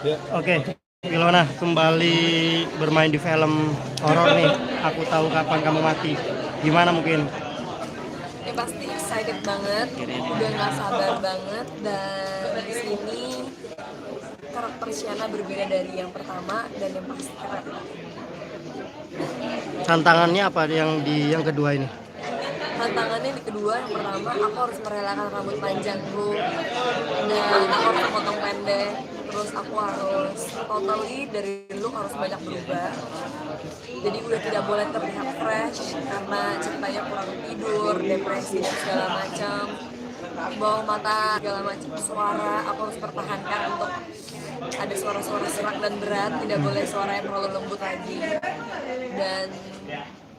Oke, Ilona kembali bermain di film horor nih. Aku tahu kapan kamu mati. Gimana mungkin? Ya pasti excited banget, udah nggak sabar banget. Dan di sini karakter Shiana berbeda dari yang pertama dan yang pasti keren. Tantangannya apa yang kedua ini? Tantangannya di kedua, yang pertama aku harus merelakan rambut panjangku dan aku harus potong pendek. Terus aku harus totally dari look harus banyak berubah. Jadi udah tidak boleh terlihat fresh karena ceritanya kurang tidur, depresi dan segala macam. Bawah mata segala macam suara aku harus pertahankan untuk ada suara-suara serak dan berat, tidak boleh suara yang terlalu lembut lagi. Dan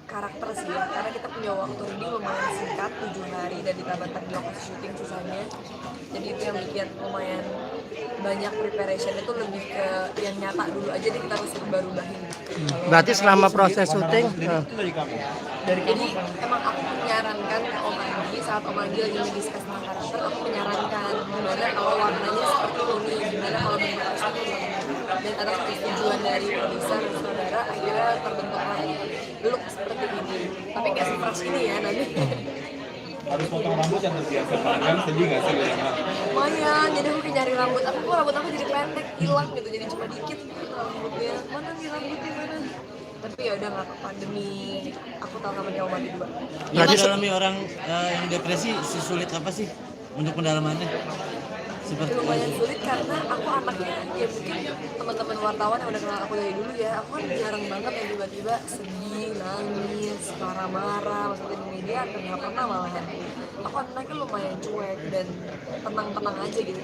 karakter sih ya, karena kita punya waktu reading lumayan singkat, 7 hari, dan ditambah tadi lokasi syuting sisanya. Jadi itu yang bikin lumayan banyak preparation, itu lebih ke yang nyata dulu aja deh, kita harus rubah-rubahin. Berarti selama proses syuting, Jadi emang aku menyarankan ke Om Andi, saat Om Andi lagi mendiskus tentang karakter, aku menyarankan gimana kalau warnanya seperti ini, gimana kalau bentuknya seperti ini. Dan atas persetujuan dari produser dan saudara, akhirnya terbentuklah look seperti ini. Tapi nggak sefresh ini ya nanti. Harus potong rambut yang terbiasa panjang, sedih nggak sih Lena? Lumayan, jadi aku kayak nyari rambut aku, kok rambut aku jadi pendek, hilang gitu, jadi cuma dikit rambutnya. Mana nih rambutnya, mana? Tapi ya udah nggak apa-apa, demi aku tahu namanya Om Andi juga. Berarti dalami orang yang depresi sulit apa sih untuk pendalamannya? Seperti Lumayan sulit karena aku anaknya, ya mungkin teman-teman wartawan yang udah kenal aku dari dulu ya, aku kan jarang banget yang tiba-tiba sedih, nangis, marah-marah, maksudnya di media nggak pernah malahan. Aku anaknya lumayan cuek dan tenang-tenang aja gitu.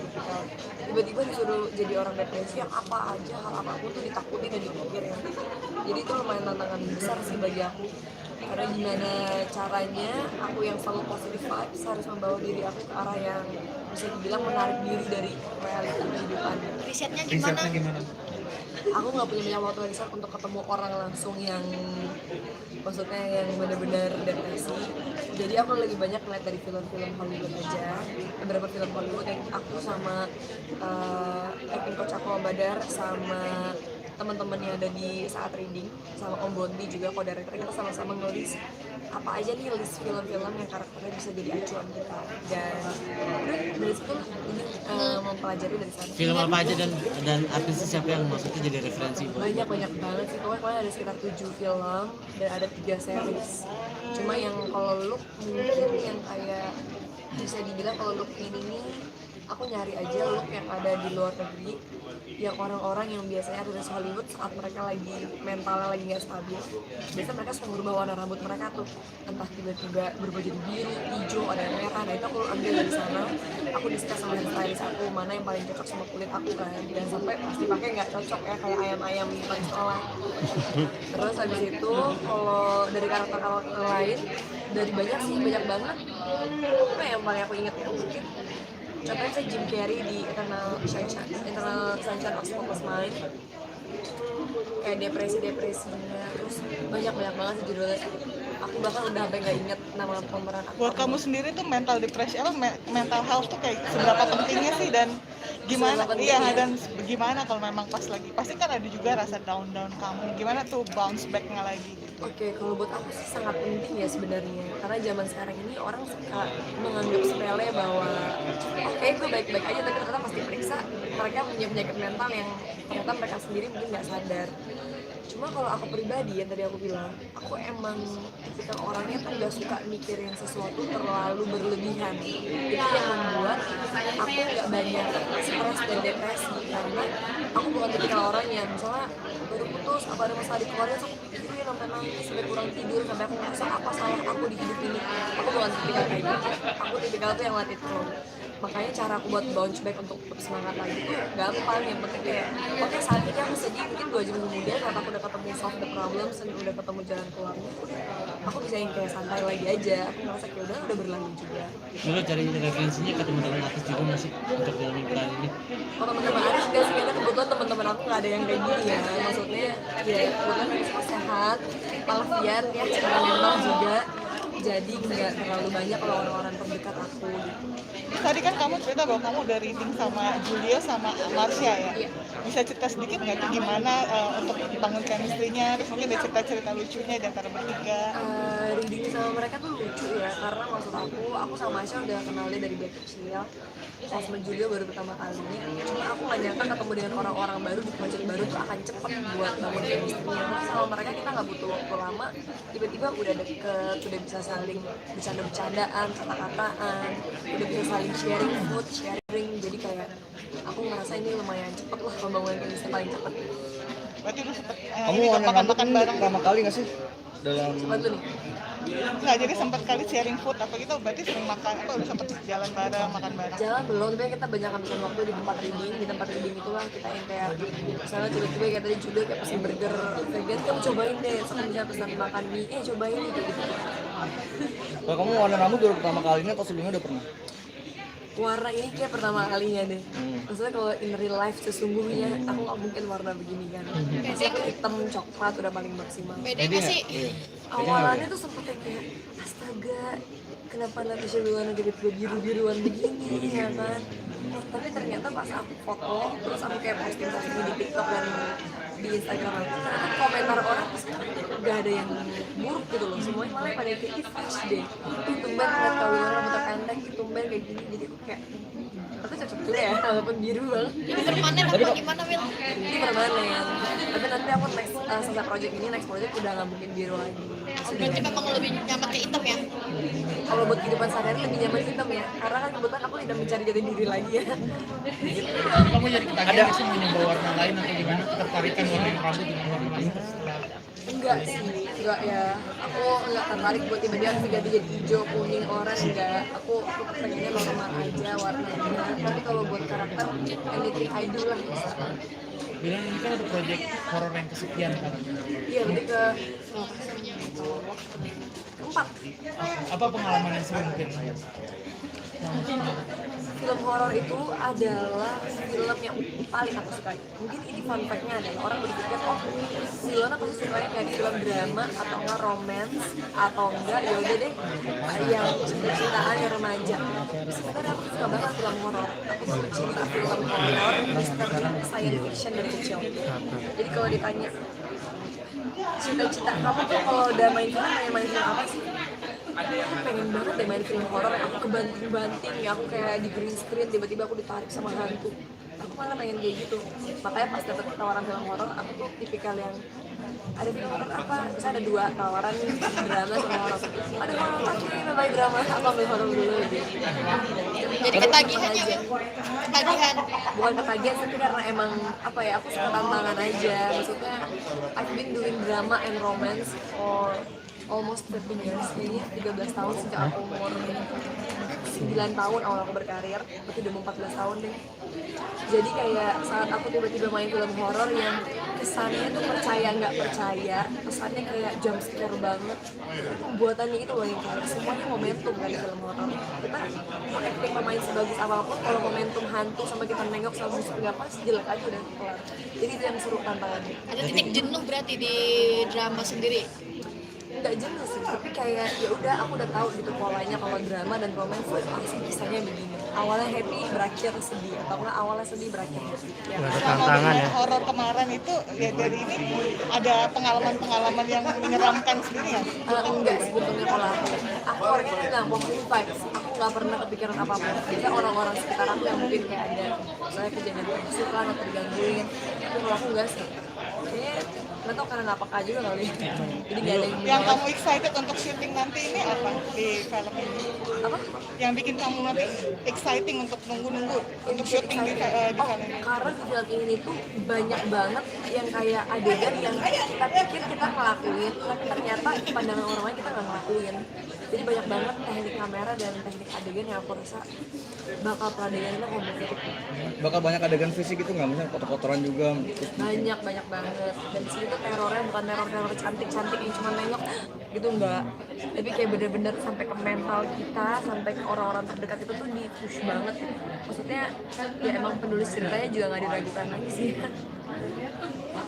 Tiba-tiba disuruh jadi orang depresi yang apa aja, hal apapun tuh ditakutin dan dipikirin. Jadi itu lumayan tantangan besar sih bagi aku, karena gimana caranya aku yang selalu positive vibes harus membawa diri aku ke arah yang bisa dibilang menarik diri dari realita kehidupan. Risetnya Risetnya gimana? gimana? Aku nggak punya banyak waktu riset untuk ketemu orang langsung yang maksudnya yang benar-benar depresi. Jadi aku lebih banyak ngeliat dari film-film Hollywood aja, beberapa film Hollywood yang aku sama acting coach aku Om Badar sama teman-teman yang ada di saat reading sama Om Bondi juga co-director, kita sama-sama ngelis apa aja nih list film-film yang karakternya bisa jadi acuan kita, dan udah dari situ ini mempelajari dari sana. film apa aja dan artisnya siapa yang maksudnya jadi referensi buat Banyak banget sih, pokoknya ada sekitar 7 film dan ada 3 series. Cuma yang kalau look mungkin yang kayak bisa dibilang kalau look ini aku nyari aja look yang ada di luar negeri, yang orang-orang yang biasanya artis Hollywood saat mereka lagi mentalnya lagi nggak stabil, biasanya mereka suka merubah warna rambut mereka tuh, entah tiba-tiba berubah jadi biru, hijau, ada yang merah. Nah itu aku ambil dari sana, aku discuss sama stylist aku mana yang paling cocok sama kulit aku kan, dan sampai pasti pakai nggak cocok ya kayak ayam-ayam di depan sekolah. Terus habis itu kalau dari karakter-karakter lain, dari banyak banget. Apa yang paling aku inget ya, mungkin contohnya saya Jim Carrey di Eternal Sunshine of Spotless Mind, kayak depresinya, terus banyak banget sih judulnya. Aku bahkan udah sampai nggak inget nama pemeran aktor. Buat kamu sendiri tuh mental depresi mental health tuh kayak seberapa pentingnya sih, dan gimana dan gimana kalau memang pas lagi pasti kan ada juga rasa down kamu, gimana tuh bounce backnya lagi? Oke, kalau buat aku sih sangat penting ya sebenarnya, karena zaman sekarang ini orang suka menganggap sepele bahwa oke gue baik-baik aja, tapi ternyata pasti periksa mereka punya penyakit mental yang ternyata mereka sendiri mungkin nggak sadar. Cuma kalau aku pribadi yang tadi aku bilang, aku emang tipikal orangnya tuh nggak suka mikirin sesuatu terlalu berlebihan. Itu yang membuat aku nggak banyak stres dan depresi, karena aku bukan tipikal orang yang misalnya baru putus apa ada masalah di keluarga tuh pikirin sampai nangis sampai kurang tidur sampai aku ngerasa apa salah aku di hidup ini. Aku bukan tipikal kayak gitu. Aku tipikal tuh yang let it flow. Makanya cara aku buat bounce back untuk tetap semangat lagi tuh gampang. Yang penting kayak oke, saat ini aku sedih, mungkin 2 jam kemudian saat aku udah ketemu solve the problems dan udah ketemu jalan keluarnya, aku bisa yang kayak santai lagi aja. Aku ngerasa kayak udah berlalu juga. Lalu cari referensinya ke teman-teman artis juga nggak sih untuk dalam peran ini? Kalau teman-teman artis gak sih, karena kebetulan teman-teman aku nggak ada yang kayak gini ya, maksudnya ya kebetulan mereka semua sehat, walafiat ya, secara mental juga. jadi nggak terlalu banyak kalau orang-orang terdekat aku gitu. Tadi kan kamu cerita bahwa kamu udah reading sama Julio sama Marsha ya. Iya. Bisa cerita sedikit nggak tuh gimana untuk bangun chemistry-nya, terus mungkin ada cerita-cerita lucunya di antara bertiga. Reading sama mereka tuh lucu ya, karena maksud aku sama Masya udah kenalnya dari Black Seal, sama Julio baru pertama kalinya. Cuma aku gak nyangka ketemu dengan orang-orang baru di project baru tuh akan cepet buat bangun chemistry-nya. Terus sama mereka kita nggak butuh waktu lama, tiba-tiba udah deket, udah bisa saling bercanda-bercandaan, kata-kataan, udah bisa saling sharing food, sharing. Jadi kayak aku ngerasa ini lumayan cepet lah pembangunan chemistry paling cepet. Berarti lu sempet Kamu ini kan warna rambut makan-makan ini bareng. pertama kali nggak sih dalam Coba tuh nih. Nggak, jadi sempat kali sharing food apa gitu, berarti sering makan, apa udah sempet jalan bareng, makan bareng. Jalan belum, tapi kita banyak habisan waktu di tempat reading. Di tempat reading itulah kita yang kayak misalnya tiba-tiba kayak tadi Judo kayak pesen burger vegan, kamu cobain deh. Terus misalnya pesan makan mie, cobain nih kayak gitu. kalau kamu warna rambut baru pertama kalinya atau sebelumnya udah pernah? Warna ini kayak pertama kalinya deh. Maksudnya kalau in real life sesungguhnya aku nggak mungkin warna begini kan. Maksudnya aku hitam coklat udah paling maksimal. Beda nggak sih? Awalannya tuh sempet kayak astaga, kenapa Natasha Wilona tiba-tiba biru-biruan begini ya kan. Tapi ternyata pas aku foto, terus aku kayak posting di TikTok dan di Instagram aku, ternyata komentar orang pas gak ada yang buruk gitu loh. Semuanya malah pada kayak ih fresh deh, tumben ngeliat Kak Wilona rambutnya pendek, tumben kayak gini. Jadi aku kayak tapi cocok juga ya, walaupun biru banget. Ini permanen apa gimana, Wil? Ini permanen. Tapi nanti aku next selesai project ini, next project udah nggak mungkin biru lagi. Berarti memang lebih nyaman ke hitam ya? Kalau buat kehidupan sehari-hari lebih nyaman hitam ya, karena kan kebetulan aku tidak mencari jati diri lagi ya. Kamu jadi ketagihan nggak sih mau nyoba warna lain atau gimana? Ketertarikan warna rambut dengan warna lain setelah Enggak sih, enggak ya. Aku enggak tertarik buat tiba-tiba harus diganti jadi hijau, kuning, oranye, enggak. Aku pengennya normal aja warnanya. Tapi kalau buat karakter, anything I do lah. bilang ini kan ada proyek horor yang kesekian kan? Iya, lebih ke keempat. Apa pengalaman yang seru mungkin? Film horor itu adalah film yang paling aku sukai. Mungkin ini fun fact-nya adalah orang berpikir, oh Silona pasti sukanya kayak film drama atau enggak romance atau enggak ya udah deh yang cinta-cintaan yang remaja. Sebenarnya aku suka banget film horor. Aku benci film horor, misteri, science fiction dari kecil. Jadi kalau ditanya cita-cita kamu tuh kalau udah main film apa sih? Aku pengen banget deh main film horor, aku kebanting-banting ya, aku kayak di green screen tiba-tiba aku ditarik sama hantu. Aku malah pengen kayak gitu. Makanya pas dapet tawaran film horor, aku tuh tipikal yang ada film horor apa? Terus ada dua tawaran, drama sama horor. Ada horor lagi, bye drama, aku ambil horor dulu gitu. Jadi ketagihan ya, Wil? Ketagihan. Bukan ketagihan sih, karena emang apa ya, aku suka tantangan aja. Maksudnya I've been doing drama and romance for almost 13 years, kayaknya 13 tahun sejak aku umur 9 tahun awal aku berkarir, berarti udah mau 14 tahun deh. Jadi kayak saat aku tiba-tiba main film horor yang kesannya tuh percaya nggak percaya, kesannya kayak jump scare banget, buatannya itu loh yang kayak semuanya momentum kan di film horor. Kita mau acting pemain sebagus apapun, kalau momentum hantu sama kita nengok sama musik nggak pas, jelek aja udah kelar. Jadi itu yang seru tantangannya. Ada titik jenuh berarti di drama sendiri. Nggak jenuh sih, tapi kayak ya udah aku udah tahu gitu polanya kalau drama dan romance pasti kisahnya begini. Awalnya happy berakhir sedih, atau enggak awalnya sedih berakhir happy. Ya. Nggak ada Selama tantangan ya. horor kemarin itu ya dari ini ada pengalaman-pengalaman yang menyeramkan sendiri ya? Enggak sebetulnya kalau aku orangnya bilang positive vibes. Aku nggak pernah kepikiran apa-apa. Jadi orang-orang sekitar aku yang mungkin kayak ada saya kejadian kesukaan atau digangguin. Tapi kalau aku enggak sih. Kayaknya nggak tahu karena nggak peka juga kali. Jadi nggak ada Yang kamu excited untuk syuting nanti ini apa di film ini? apa? Yang bikin kamu nanti exciting untuk nunggu-nunggu untuk syuting di Oh, film ini? karena di film ini tuh banyak banget yang kayak adegan yang kita pikir kita ngelakuin, tapi ternyata pandangan orang lain kita nggak ngelakuin. Jadi banyak banget teknik kamera dan teknik adegan yang aku rasa bakal peradegannya kompetitif. Bakal banyak adegan fisik itu nggak? Misalnya kotor-kotoran juga. Banyak banget. Dan di sini tuh terornya bukan teror cantik-cantik yang cuma nengok gitu enggak. Tapi kayak bener-bener sampai ke mental kita, sampai ke orang-orang terdekat itu tuh di push banget. Maksudnya ya emang penulis ceritanya juga nggak diragukan lagi sih.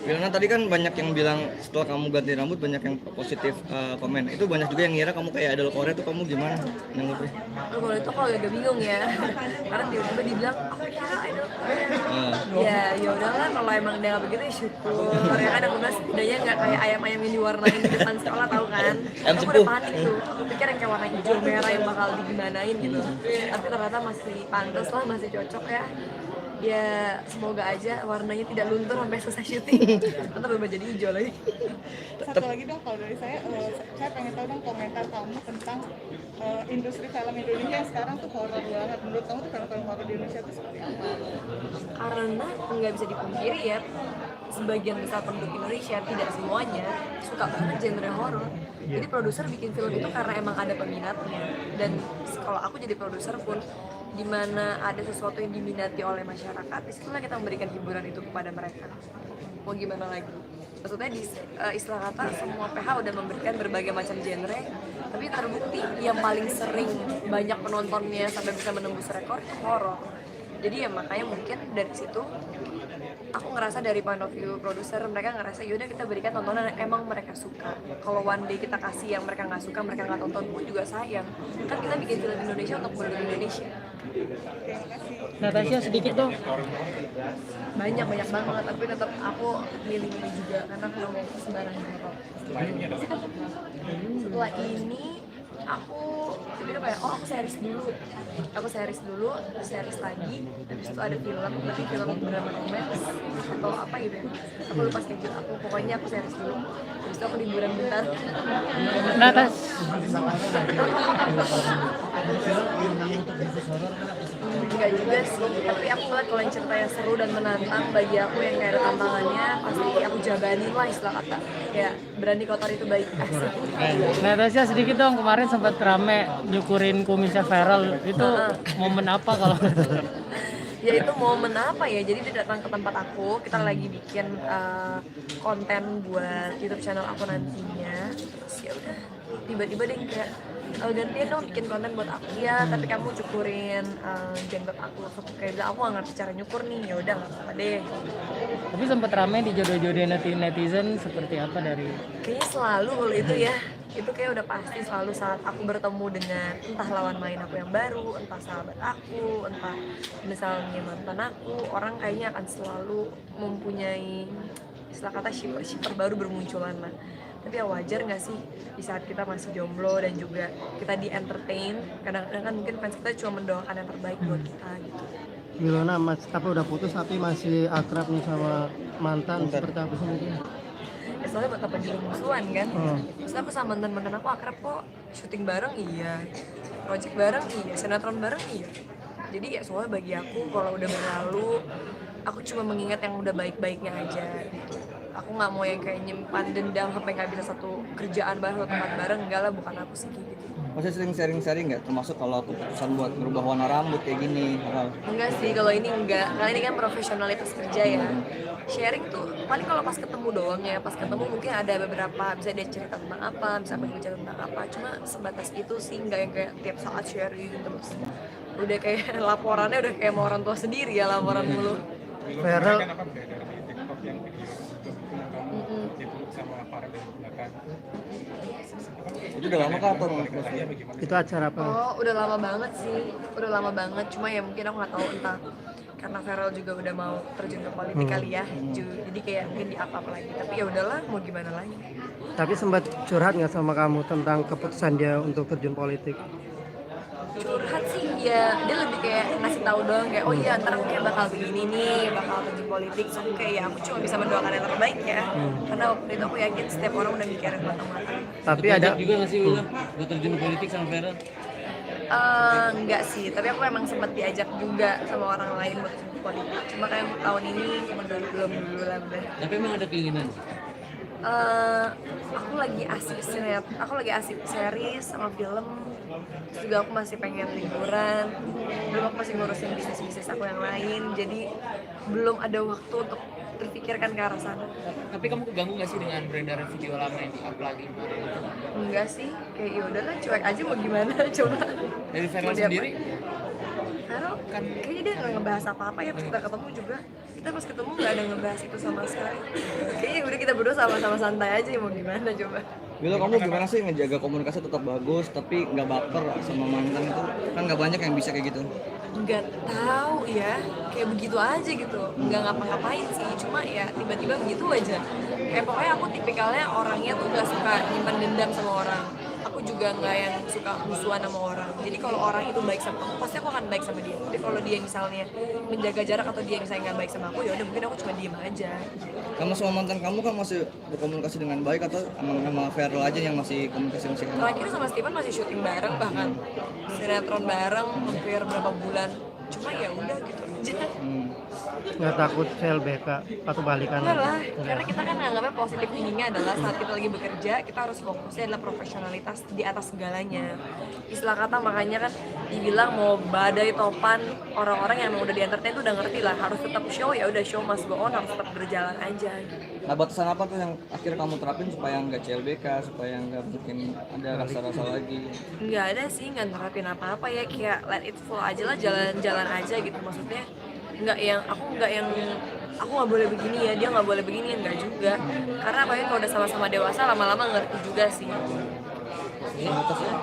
Wilna, tadi kan banyak yang bilang setelah kamu ganti rambut banyak yang positif komen. Itu banyak juga yang ngira kamu kayak idol Korea tuh, kamu gimana nanggepnya? Kalau itu kalau agak bingung ya, karena tiba-tiba dibilang aku kira idol Korea. Ya udahlah, kalau emang dia nggak begitu ya syukur. Ya kan aku bilang setidaknya nggak kayak ayam-ayam yang diwarnain di depan sekolah, tahu kan? Aku udah panik tuh, aku pikir yang kayak warna hijau merah yang bakal digimanain gitu. Tapi ternyata masih pantas lah, masih cocok ya. Ya semoga aja warnanya tidak luntur sampai selesai syuting. Atau berubah jadi hijau lagi. Satu lagi dong kalau dari saya pengen tahu dong komentar kamu tentang industri film Indonesia yang sekarang tuh horor banget. Menurut kamu tuh film-film horor di Indonesia tuh seperti apa? Karena nggak bisa dipungkiri ya, sebagian besar penduduk Indonesia, tidak semuanya, suka banget genre horor. Jadi produser bikin film itu karena emang ada peminatnya. Dan kalau aku jadi produser pun, di mana ada sesuatu yang diminati oleh masyarakat, disitulah kita memberikan hiburan itu kepada mereka. Mau gimana lagi? Maksudnya di istilah kata semua PH udah memberikan berbagai macam genre, tapi terbukti yang paling sering banyak penontonnya sampai bisa menembus rekor itu horor. Jadi ya makanya mungkin dari situ aku ngerasa dari point of view produser, mereka ngerasa yaudah kita berikan tontonan yang emang mereka suka. Kalau one day kita kasih yang mereka nggak suka, mereka nggak tonton pun juga sayang. Kan kita bikin film Indonesia untuk penduduk Indonesia. Natasha sedikit dong. Banyak banget, tapi tetap aku milih-milih juga karena aku nggak mau sembarangan horor. Setelah ini aku tiba-tiba kayak aku series dulu, series lagi, habis itu ada film, tapi film drama romance atau apa gitu ya, aku lupa schedule aku, pokoknya aku series dulu, habis itu aku liburan bentar. Natas. Enggak juga sih, tapi aku ngeliat kalau yang ceritanya seru dan menantang bagi aku yang kayak ada tantangannya, pasti aku jabanin lah istilah kata, kayak berani kotor itu baik. Asik. Natasha sedikit dong, kemarin sempat rame nyukurin kumisnya viral. Itu momen apa kalau Ya itu momen apa ya, jadi dia datang ke tempat aku, kita lagi bikin konten buat YouTube channel aku nantinya, terus ya udah tiba-tiba deh kayak gantian dong bikin konten buat aku ya, tapi kamu cukurin jenggot aku. Terus aku kayak bilang aku nggak ngerti cara nyukur nih, ya udah nggak apa-apa deh. tapi sempat rame di jodoh-jodohin netizen seperti apa dari Kayaknya selalu kalau itu ya, itu kayak udah pasti selalu saat aku bertemu dengan entah lawan main aku yang baru, entah sahabat aku, entah misalnya mantan aku, orang kayaknya akan selalu mempunyai istilah kata shipper baru bermunculan lah. Tapi ya wajar nggak sih di saat kita masih jomblo dan juga kita di entertain, kadang-kadang kan mungkin fans kita cuma mendoakan yang terbaik buat kita gitu. Wilona, apa udah putus tapi masih akrab nih sama mantan, seperti apa sih mungkin? Ya soalnya buat apa jadi musuhan kan? Terus aku sama mantan aku akrab kok, syuting bareng iya, project bareng iya, sinetron bareng iya. Jadi ya soalnya bagi aku kalau udah berlalu, aku cuma mengingat yang udah baik-baiknya aja gitu. Aku nggak mau yang kayak nyimpan dendam sampai nggak bisa satu kerjaan bareng, satu tempat bareng, enggak lah, bukan aku sih gitu. Masih sering sharing-sharing nggak? Termasuk kalau keputusan buat merubah warna rambut kayak gini, Enggak sih, kalau ini enggak, karena ini kan profesionalitas kerja ya. Sharing tuh paling kalau pas ketemu doang ya, pas ketemu mungkin ada beberapa, bisa dia cerita tentang apa, bisa aku cerita tentang apa, cuma sebatas itu sih, enggak yang kayak tiap saat sharing terus. Udah kayak laporannya udah kayak mau orang tua sendiri ya, laporan mulu. Viral. itu udah lama kah atau Itu acara apa? Oh, udah lama banget sih, udah lama banget. Cuma ya mungkin aku nggak tahu entah karena Feral juga udah mau terjun ke politik kali ya, jadi kayak mungkin di apa lagi. Tapi ya udahlah, mau gimana lagi. Tapi sempat curhat nggak sama kamu tentang keputusan dia untuk terjun politik? Curhat sih, ya dia lebih kayak ngasih tahu doang kayak oh iya ntar aku kayak bakal begini nih, bakal terjun politik. So kayak ya aku cuma bisa mendoakan yang terbaik ya, karena waktu itu aku yakin setiap orang udah mikirin matang-matang. Tapi ada juga nggak sih Wila buat terjun politik sama Vera? Enggak sih, tapi aku emang sempat diajak juga sama orang lain buat terjun politik. Cuma kayak tahun ini cuma belum dulu lah udah. Tapi emang ada keinginan? Aku lagi asik series sama film, terus juga aku masih pengen liburan, belum, aku masih ngurusin bisnis aku yang lain, jadi belum ada waktu untuk terpikirkan ke arah sana. Tapi kamu keganggu nggak sih dengan beredaran video lama yang di-up lagi? Enggak sih, kayak yaudahlah cuek aja mau gimana coba. Dari Feral Mau diapain? sendiri? Karena balikan. Kayaknya dia nggak ngebahas apa-apa ya pas kita ketemu juga. Kita pas ketemu nggak ada ngebahas itu sama sekali. Kayaknya udah kita berdua sama-sama santai aja, mau gimana coba. Bilo, kamu gimana sih ngejaga komunikasi tetap bagus tapi nggak baper sama mantan itu? Kan nggak banyak yang bisa kayak gitu. Nggak tahu ya, kayak begitu aja gitu, nggak ngapa-ngapain sih, cuma ya tiba-tiba begitu aja. Kayak pokoknya aku tipikalnya orangnya tuh nggak suka nyimpan dendam sama orang. Aku juga nggak yang suka musuhan sama orang. Jadi kalau orang itu baik sama aku, pasti aku akan baik sama dia. Tapi kalau dia misalnya menjaga jarak atau dia misalnya nggak baik sama aku, ya udah mungkin aku cuma diem aja. Kamu sama mantan kamu kan masih berkomunikasi dengan baik atau emang sama Feral aja yang masih komunikasi masih enak? Terakhir sama Steven masih syuting bareng, bahkan sinetron bareng hampir berapa bulan. Cuma ya udah gitu aja. Nggak takut CLBK atau balikan? Enggak lah, karena kita kan anggapnya positif thinkingnya adalah saat kita lagi bekerja, kita harus fokusnya adalah profesionalitas di atas segalanya. Istilah kata makanya kan dibilang mau badai topan, orang-orang yang emang udah di entertain tuh udah ngerti lah, harus tetap show, ya udah show must go on, harus tetap berjalan aja gitu. Nah, batasan apa tuh yang akhirnya kamu terapin supaya nggak CLBK, supaya nggak mungkin ada rasa-rasa lagi? Nggak ada sih, nggak nerapin apa-apa ya, kayak let it flow aja lah, jalan-jalan aja gitu. Maksudnya nggak yang aku nggak boleh begini ya, dia nggak boleh begini, nggak juga. Karena apalagi kalau udah sama-sama dewasa, lama-lama ngerti juga sih. Batasnya?